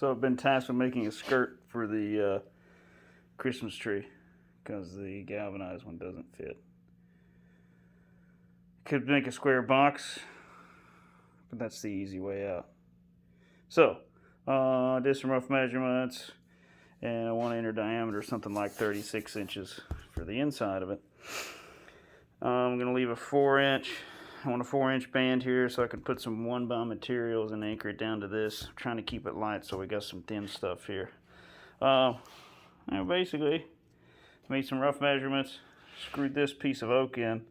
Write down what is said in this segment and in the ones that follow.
So I've been tasked with making a skirt for the Christmas tree because the galvanized one doesn't fit. Could make a square box, but that's the easy way out. So I did some rough measurements, and I want to enter diameter something like 36 inches for the inside of it. I'm going to leave a 4-inch. I want a 4-inch band here so I can put some 1-bond materials and anchor it down to this. I'm trying to keep it light so we got some thin stuff here. Basically, made some rough measurements, screwed this piece of oak in,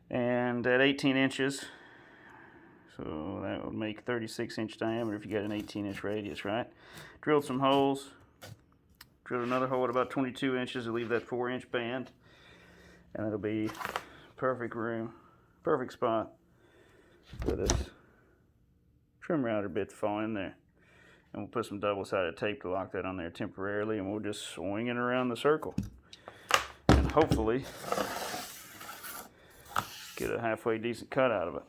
and at 18 inches, so that would make 36-inch diameter if you got an 18-inch radius, right? Drilled some holes, drilled another hole at about 22 inches to leave that 4-inch band, and it'll be perfect room, perfect spot for this trim router bit to fall in there. And we'll put some double-sided tape to lock that on there temporarily, and we'll just swing it around the circle and hopefully get a halfway decent cut out of it.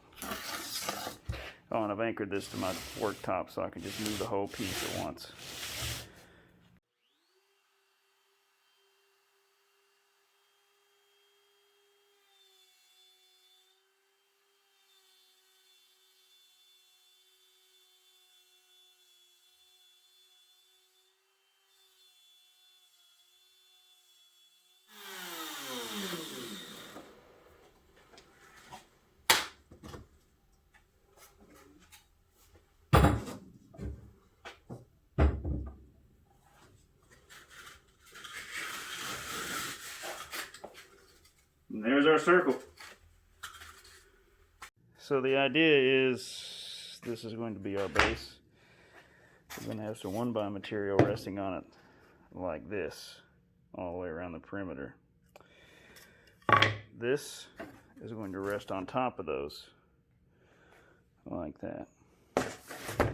Oh, and I've anchored this to my worktop so I can just move the whole piece at once. And there's our circle. So the idea is this is going to be our base. We're going to have some 1-bond material resting on it like this all the way around the perimeter. This is going to rest on top of those like that. We'll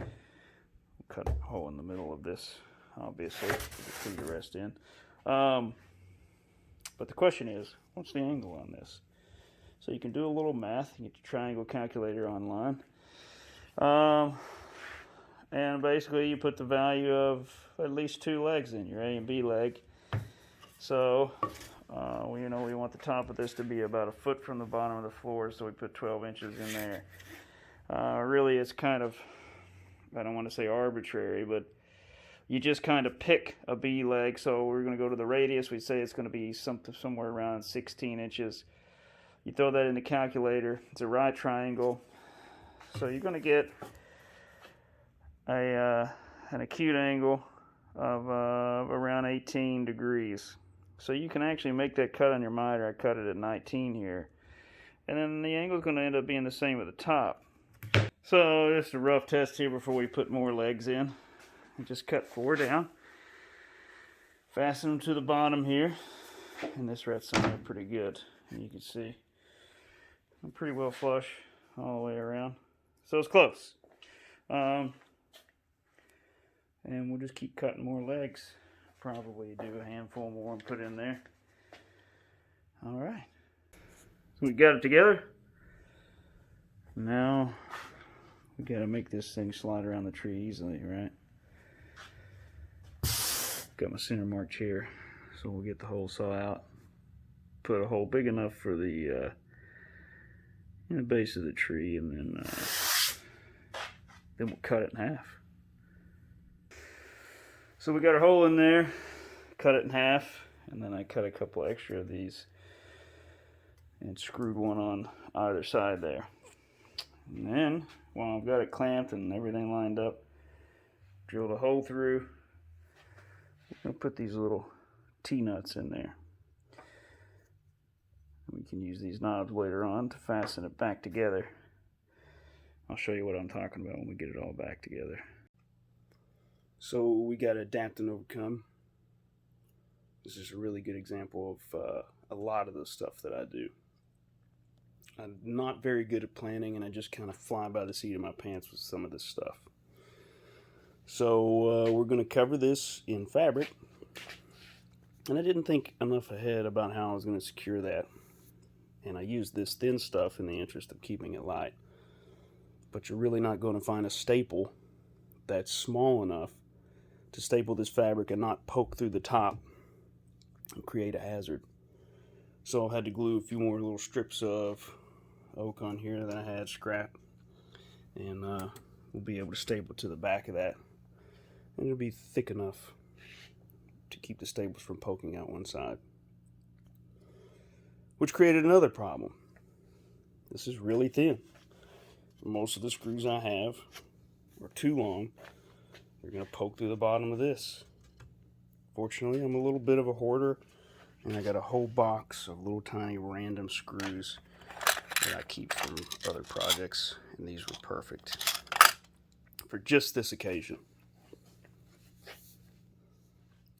cut a hole in the middle of this, obviously, for the tree to rest in. But the question is, what's the angle on this? So you can do a little math. You get your triangle calculator online. And basically you put the value of at least 2 legs in, your A and B leg. So, we want the top of this to be about 1 foot from the bottom of the floor, so we put 12 inches in there. Really, it's kind of, I don't want to say arbitrary, but you just kind of pick a B leg. So we're going to go to the radius. We say it's going to be somewhere around 16 inches. You throw that in the calculator. It's a right triangle. So you're going to get an acute angle of around 18 degrees. So you can actually make that cut on your miter. I cut it at 19 here. And then the angle is going to end up being the same at the top. So just a rough test here before we put more legs in. And just cut 4 down. Fasten them to the bottom here. And this rests on there pretty good. And you can see I'm pretty well flush all the way around. So it's close. And we'll just keep cutting more legs. Probably do a handful more and put in there. All right. So we got it together. Now we got to make this thing slide around the tree easily, right? Got my center marked here, so we'll get the hole saw out. Put a hole big enough for the in the base of the tree, and then we'll cut it in half. So we got our hole in there, cut it in half, and then I cut a couple extra of these and screwed one on either side there. And then, while I've got it clamped and everything lined up, drilled a hole through. I'm going to put these little T-nuts in there. We can use these knobs later on to fasten it back together. I'll show you what I'm talking about when we get it all back together. So we got to adapt and overcome. This is a really good example of a lot of the stuff that I do. I'm not very good at planning, and I just kind of fly by the seat of my pants with some of this stuff. So we're going to cover this in fabric, and I didn't think enough ahead about how I was going to secure that, and I used this thin stuff in the interest of keeping it light. But you're really not going to find a staple that's small enough to staple this fabric and not poke through the top and create a hazard. So I had to glue a few more little strips of oak on here that I had scrap, and we'll be able to staple to the back of that, and it'll be thick enough to keep the staples from poking out one side, which created another problem. This is really thin. Most of the screws I have are too long. They're going to poke through the bottom of this. Fortunately, I'm a little bit of a hoarder, and I got a whole box of little tiny random screws that I keep from other projects, and these were perfect for just this occasion.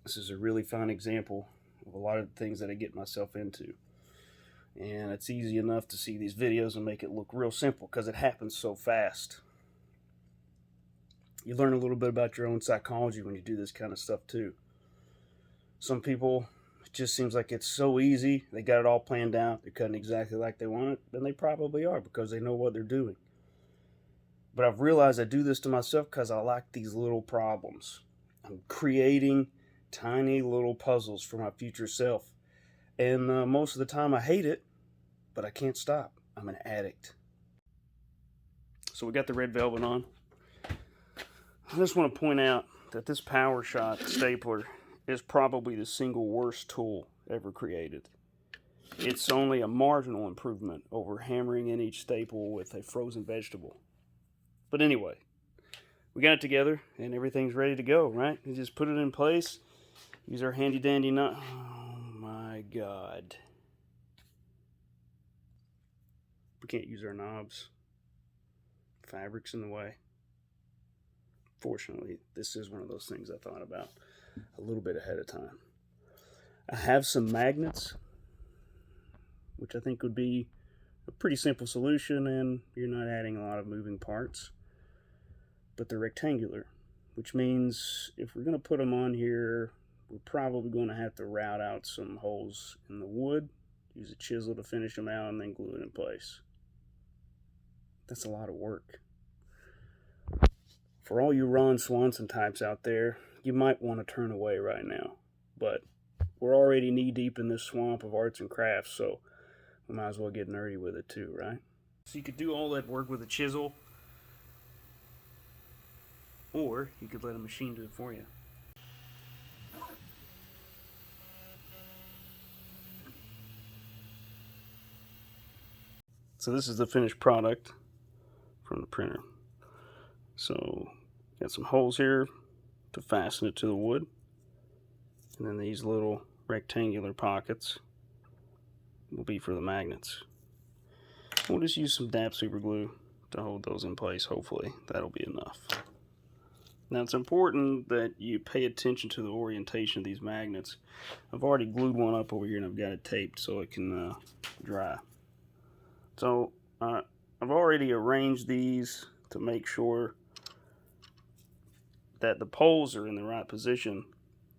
This is a really fine example of a lot of the things that I get myself into. And it's easy enough to see these videos and make it look real simple because it happens so fast. You learn a little bit about your own psychology when you do this kind of stuff too. Some people, it just seems like it's so easy. They got it all planned out. They're cutting exactly like they want it. And they probably are because they know what they're doing. But I've realized I do this to myself because I like these little problems. I'm creating tiny little puzzles for my future self. And most of the time I hate it, but I can't stop. I'm an addict. So we got the red velvet on. I just want to point out that this Power Shot stapler is probably the single worst tool ever created. It's only a marginal improvement over hammering in each staple with a frozen vegetable. But anyway, we got it together and everything's ready to go, right? You just put it in place, use our handy dandy nut. My God. We can't use our knobs. Fabric's in the way. Fortunately, this is one of those things I thought about a little bit ahead of time. I have some magnets, which I think would be a pretty simple solution, and you're not adding a lot of moving parts. But they're rectangular, which means if we're going to put them on here, we're probably going to have to route out some holes in the wood, use a chisel to finish them out, and then glue it in place. That's a lot of work. For all you Ron Swanson types out there, you might want to turn away right now. But we're already knee-deep in this swamp of arts and crafts, so we might as well get nerdy with it too, right? So you could do all that work with a chisel, or you could let a machine do it for you. So this is the finished product from the printer. So got some holes here to fasten it to the wood, and then these little rectangular pockets will be for the magnets. We'll just use some damp super glue to hold those in place. Hopefully that'll be enough. Now it's important that you pay attention to the orientation of these magnets. I've already glued one up over here and I've got it taped so it can dry. So I've already arranged these to make sure that the poles are in the right position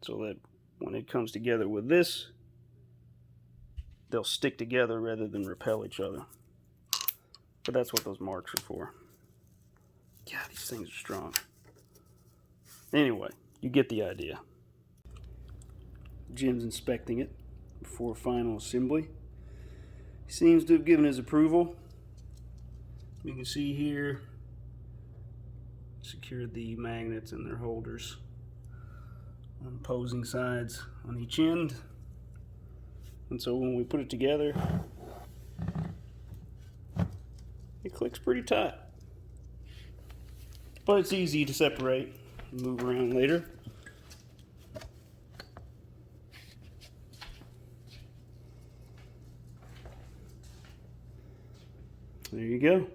so that when it comes together with this, they'll stick together rather than repel each other. But that's what those marks are for. God, these things are strong. Anyway, you get the idea. Jim's inspecting it before final assembly. He seems to have given his approval. You can see here, secured the magnets and their holders on opposing sides on each end. And so when we put it together, it clicks pretty tight. But it's easy to separate and move around later. There you go.